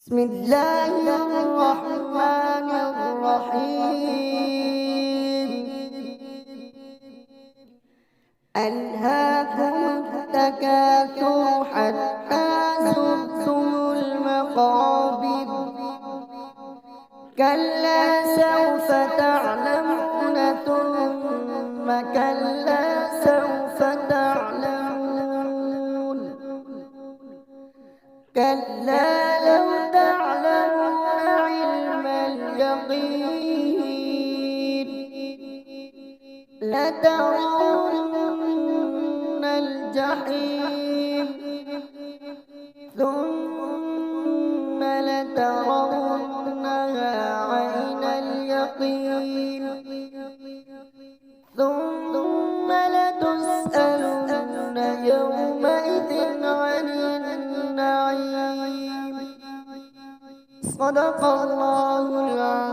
بسم الله الرحمن الرحيم. ألهاكم التكاثر حتى زرتم المقابر، كلا سوف تعلمون ثم كلا سوف تعلمون، كلا لو تعلمون علم اليقين لترون الجحيم ثم لترونها عين اليقين ثم لتسألن يومئذ عن النعيم. صدق الله العظيم.